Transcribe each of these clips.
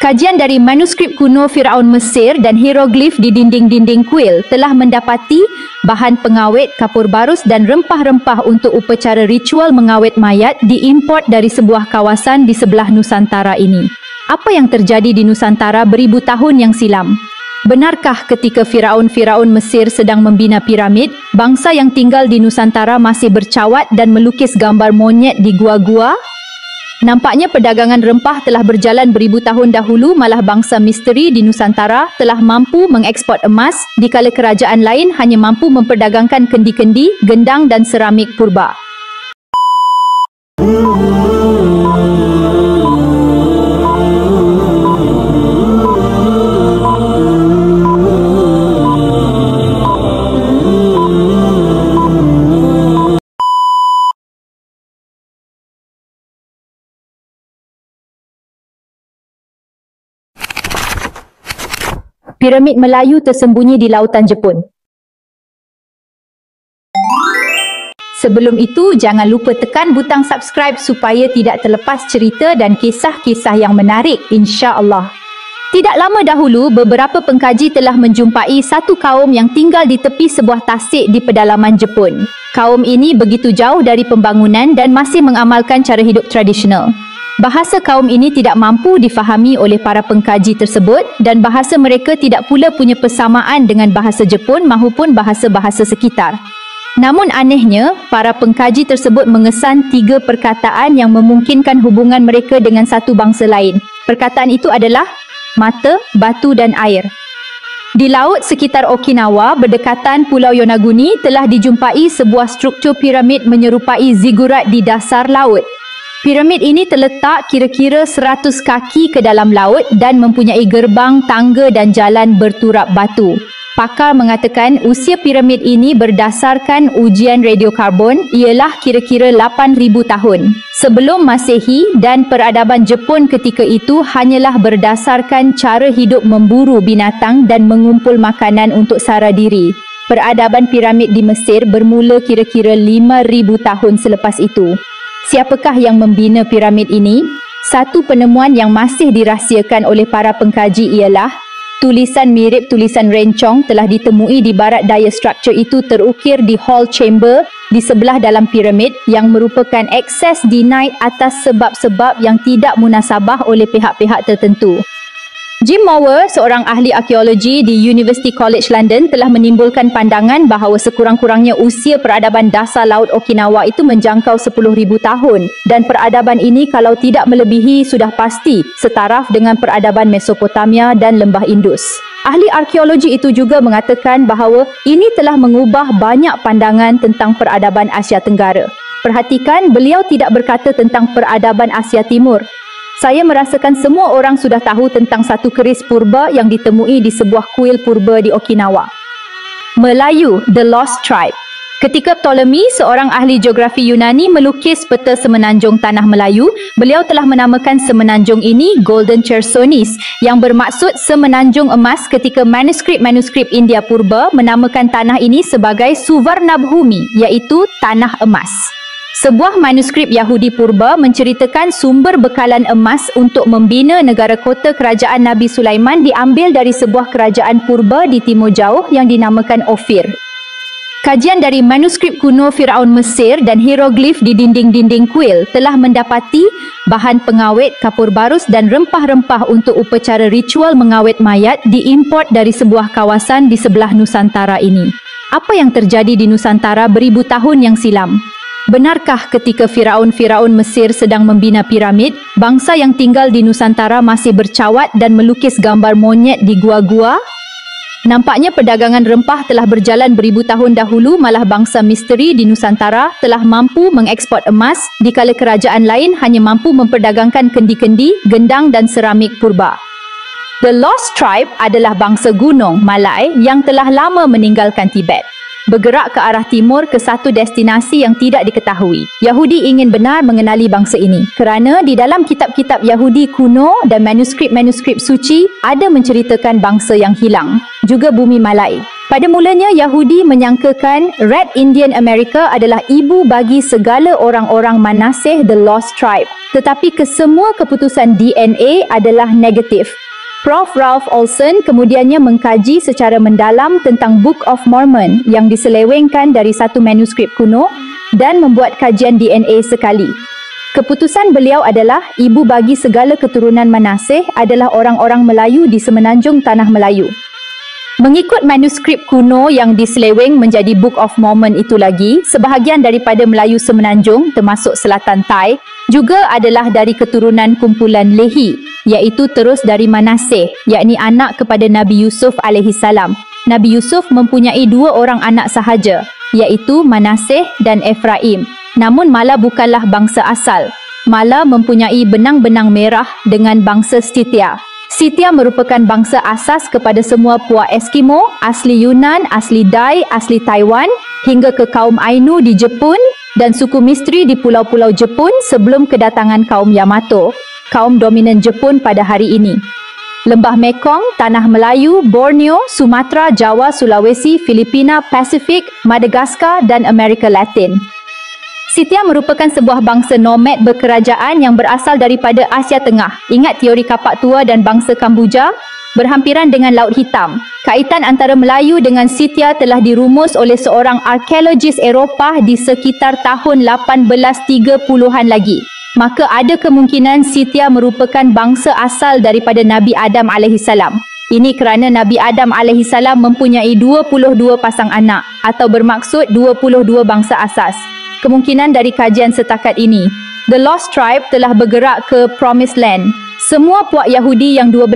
Kajian dari manuskrip kuno Firaun Mesir dan hieroglif di dinding-dinding kuil telah mendapati bahan pengawet, kapur barus dan rempah-rempah untuk upacara ritual mengawet mayat diimport dari sebuah kawasan di sebelah Nusantara ini. Apa yang terjadi di Nusantara beribu tahun yang silam? Benarkah ketika Firaun-Firaun Mesir sedang membina piramid, bangsa yang tinggal di Nusantara masih bercawat dan melukis gambar monyet di gua-gua? Nampaknya perdagangan rempah telah berjalan beribu tahun dahulu, malah bangsa misteri di Nusantara telah mampu mengekspor emas dikala kerajaan lain hanya mampu memperdagangkan kendi-kendi, gendang dan seramik purba. Piramid Melayu tersembunyi di lautan Jepun. Sebelum itu, jangan lupa tekan butang subscribe supaya tidak terlepas cerita dan kisah-kisah yang menarik, insya-Allah. Tidak lama dahulu, beberapa pengkaji telah menjumpai satu kaum yang tinggal di tepi sebuah tasik di pedalaman Jepun. Kaum ini begitu jauh dari pembangunan dan masih mengamalkan cara hidup tradisional. Bahasa kaum ini tidak mampu difahami oleh para pengkaji tersebut dan bahasa mereka tidak pula punya persamaan dengan bahasa Jepun maupun bahasa-bahasa sekitar. Namun anehnya, para pengkaji tersebut mengesan 3 perkataan yang memungkinkan hubungan mereka dengan satu bangsa lain. Perkataan itu adalah mata, batu dan air. Di laut sekitar Okinawa, berdekatan Pulau Yonaguni, telah dijumpai sebuah struktur piramid menyerupai zigurat di dasar laut. Piramid ini terletak kira-kira 100 kaki ke dalam laut dan mempunyai gerbang, tangga dan jalan berturap batu. Pakar mengatakan usia piramid ini berdasarkan ujian radiokarbon ialah kira-kira 8,000 tahun sebelum Masehi, dan peradaban Jepun ketika itu hanyalah berdasarkan cara hidup memburu binatang dan mengumpul makanan untuk sara diri. Peradaban piramid di Mesir bermula kira-kira 5,000 tahun selepas itu. Siapakah yang membina piramid ini? Satu penemuan yang masih dirahsiakan oleh para pengkaji ialah tulisan mirip tulisan rencong telah ditemui di barat daya struktur itu terukir di hall chamber di sebelah dalam piramid yang merupakan akses denied atas sebab-sebab yang tidak munasabah oleh pihak-pihak tertentu. Jim Mower, seorang ahli arkeologi di University College London, telah menimbulkan pandangan bahawa sekurang-kurangnya usia peradaban dasar laut Okinawa itu menjangkau 10,000 tahun dan peradaban ini kalau tidak melebihi sudah pasti setaraf dengan peradaban Mesopotamia dan Lembah Indus. Ahli arkeologi itu juga mengatakan bahawa ini telah mengubah banyak pandangan tentang peradaban Asia Tenggara. Perhatikan, beliau tidak berkata tentang peradaban Asia Timur. Saya merasakan semua orang sudah tahu tentang satu keris purba yang ditemui di sebuah kuil purba di Okinawa. Melayu, The Lost Tribe. Ketika Ptolemy, seorang ahli geografi Yunani, melukis peta semenanjung tanah Melayu, beliau telah menamakan semenanjung ini Golden Chersonis, yang bermaksud semenanjung emas, ketika manuskrip-manuskrip India purba menamakan tanah ini sebagai Suvarnabhumi, iaitu tanah emas. Sebuah manuskrip Yahudi purba menceritakan sumber bekalan emas untuk membina negara kota kerajaan Nabi Sulaiman diambil dari sebuah kerajaan purba di Timur Jauh yang dinamakan Ophir. Kajian dari manuskrip kuno Firaun Mesir dan hieroglif di dinding-dinding kuil telah mendapati bahan pengawet, kapur barus dan rempah-rempah untuk upacara ritual mengawet mayat diimport dari sebuah kawasan di sebelah Nusantara ini. Apa yang terjadi di Nusantara beribu tahun yang silam? Benarkah ketika Firaun-Firaun Mesir sedang membina piramid, bangsa yang tinggal di Nusantara masih bercawat dan melukis gambar monyet di gua-gua? Nampaknya perdagangan rempah telah berjalan beribu tahun dahulu, malah bangsa misteri di Nusantara telah mampu mengekspor emas dikala kerajaan lain hanya mampu memperdagangkan kendi-kendi, gendang dan seramik purba. The Lost Tribe adalah bangsa gunung Malay yang telah lama meninggalkan Tibet, bergerak ke arah timur ke satu destinasi yang tidak diketahui. Yahudi ingin benar mengenali bangsa ini kerana di dalam kitab-kitab Yahudi kuno dan manuskrip-manuskrip suci ada menceritakan bangsa yang hilang, juga bumi Malay. Pada mulanya, Yahudi menyangkakan Red Indian America adalah ibu bagi segala orang-orang Manasseh, the Lost Tribe. Tetapi kesemua keputusan DNA adalah negatif. Prof. Ralph Olson kemudiannya mengkaji secara mendalam tentang Book of Mormon yang diselewengkan dari satu manuskrip kuno dan membuat kajian DNA sekali. Keputusan beliau adalah ibu bagi segala keturunan Manasseh adalah orang-orang Melayu di semenanjung Tanah Melayu. Mengikut manuskrip kuno yang diseleweng menjadi Book of Mormon itu lagi, sebahagian daripada Melayu semenanjung termasuk selatan Thai juga adalah dari keturunan kumpulan Lehi, iaitu terus dari Manasseh, yakni anak kepada Nabi Yusuf alaihissalam. Nabi Yusuf mempunyai 2 orang anak sahaja, iaitu Manasseh dan Efraim. Namun Mala bukanlah bangsa asal. Mala mempunyai benang-benang merah dengan bangsa Scythia. Scythia merupakan bangsa asas kepada semua puak Eskimo, asli Yunan, asli Dai, asli Taiwan, hingga ke kaum Ainu di Jepun dan suku Mistri di pulau-pulau Jepun sebelum kedatangan kaum Yamato, kaum dominan Jepun pada hari ini. Lembah Mekong, Tanah Melayu, Borneo, Sumatra, Jawa, Sulawesi, Filipina, Pasifik, Madagaskar dan Amerika Latin. Scythia merupakan sebuah bangsa nomad berkerajaan yang berasal daripada Asia Tengah. Ingat teori kapak tua dan bangsa Kamboja? Berhampiran dengan Laut Hitam. Kaitan antara Melayu dengan Scythia telah dirumus oleh seorang arkeologis Eropah di sekitar tahun 1830-an lagi. Maka ada kemungkinan Scythia merupakan bangsa asal daripada Nabi Adam alaihissalam. Ini kerana Nabi Adam alaihissalam mempunyai 22 pasang anak atau bermaksud 22 bangsa asas. Kemungkinan dari kajian setakat ini, The Lost Tribe telah bergerak ke Promised Land. Semua puak Yahudi yang 12,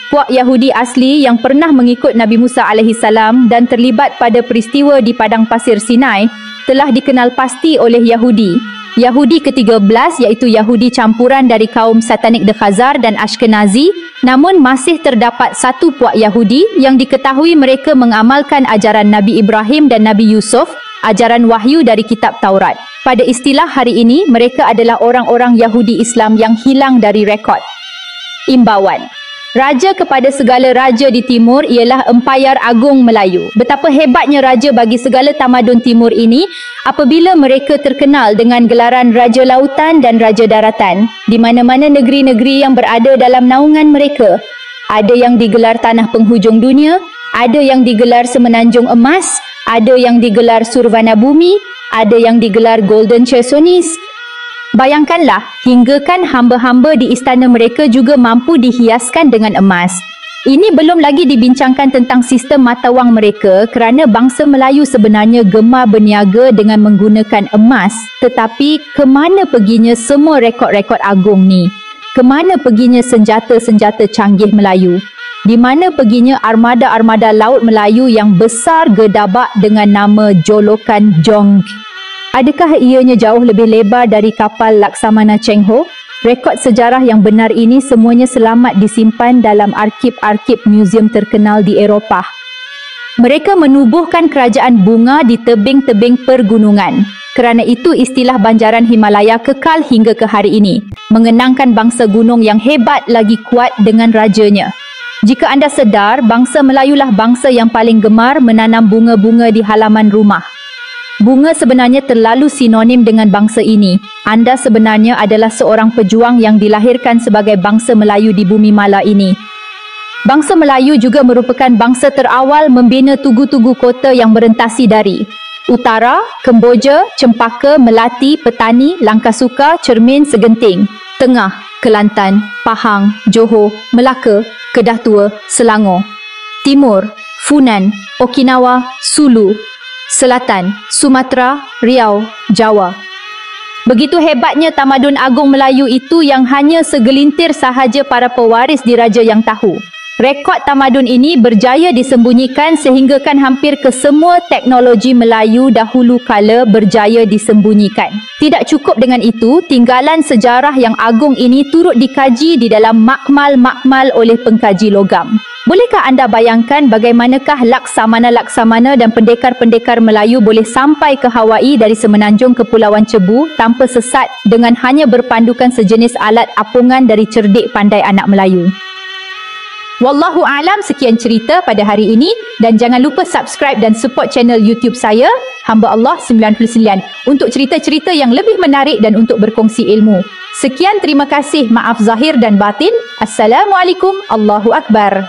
puak Yahudi asli yang pernah mengikut Nabi Musa alaihissalam dan terlibat pada peristiwa di Padang Pasir Sinai, telah dikenal pasti oleh Yahudi. Yahudi ke-13 iaitu Yahudi campuran dari kaum Satanik de Khazar dan Ashkenazi, namun masih terdapat satu puak Yahudi yang diketahui mereka mengamalkan ajaran Nabi Ibrahim dan Nabi Yusuf, ajaran wahyu dari kitab Taurat. Pada istilah hari ini, mereka adalah orang-orang Yahudi Islam yang hilang dari rekod. Imbauan. Raja kepada segala raja di timur ialah Empayar Agung Melayu. Betapa hebatnya raja bagi segala tamadun timur ini apabila mereka terkenal dengan gelaran Raja Lautan dan Raja Daratan. Di mana-mana negeri-negeri yang berada dalam naungan mereka. Ada yang digelar Tanah Penghujung Dunia, ada yang digelar Semenanjung Emas, ada yang digelar Survana Bumi, ada yang digelar Golden Chersonese. Bayangkanlah, hinggakan hamba-hamba di istana mereka juga mampu dihiaskan dengan emas. Ini belum lagi dibincangkan tentang sistem mata wang mereka kerana bangsa Melayu sebenarnya gemar berniaga dengan menggunakan emas. Tetapi, kemana perginya semua rekod-rekod agung ni? Kemana perginya senjata-senjata canggih Melayu? Di mana perginya armada-armada laut Melayu yang besar gedabak dengan nama jolokan Jong? Adakah ianya jauh lebih lebar dari kapal Laksamana Cheng Ho? Rekod sejarah yang benar ini semuanya selamat disimpan dalam arsip-arsip muzium terkenal di Eropah. Mereka menubuhkan kerajaan bunga di tebing-tebing pergunungan. Kerana itu istilah Banjaran Himalaya kekal hingga ke hari ini, mengenangkan bangsa gunung yang hebat lagi kuat dengan rajanya. Jika anda sedar, bangsa Melayulah bangsa yang paling gemar menanam bunga-bunga di halaman rumah. Bunga sebenarnya terlalu sinonim dengan bangsa ini. Anda sebenarnya adalah seorang pejuang yang dilahirkan sebagai bangsa Melayu di bumi Mala ini. Bangsa Melayu juga merupakan bangsa terawal membina tugu-tugu kota yang merentasi dari Utara, Kemboja, Cempaka, Melati, Petani, Langkasuka, Cermin, Segenting. Tengah, Kelantan, Pahang, Johor, Melaka, Kedah Tua, Selangor. Timur, Funan, Okinawa, Sulu. Selatan, Sumatera, Riau, Jawa. Begitu hebatnya tamadun agung Melayu itu yang hanya segelintir sahaja para pewaris diraja yang tahu. Rekod tamadun ini berjaya disembunyikan sehinggakan hampir ke semua teknologi Melayu dahulu kala berjaya disembunyikan. Tidak cukup dengan itu, tinggalan sejarah yang agung ini turut dikaji di dalam makmal-makmal oleh pengkaji logam. Bolehkah anda bayangkan bagaimanakah laksamana-laksamana dan pendekar-pendekar Melayu boleh sampai ke Hawaii dari semenanjung Kepulauan Cebu tanpa sesat dengan hanya berpandukan sejenis alat apungan dari cerdik pandai anak Melayu? Wallahu a'lam, sekian cerita pada hari ini dan jangan lupa subscribe dan support channel YouTube saya Hamba Allah 99 untuk cerita-cerita yang lebih menarik dan untuk berkongsi ilmu. Sekian, terima kasih, maaf zahir dan batin. Assalamualaikum, Allahu Akbar.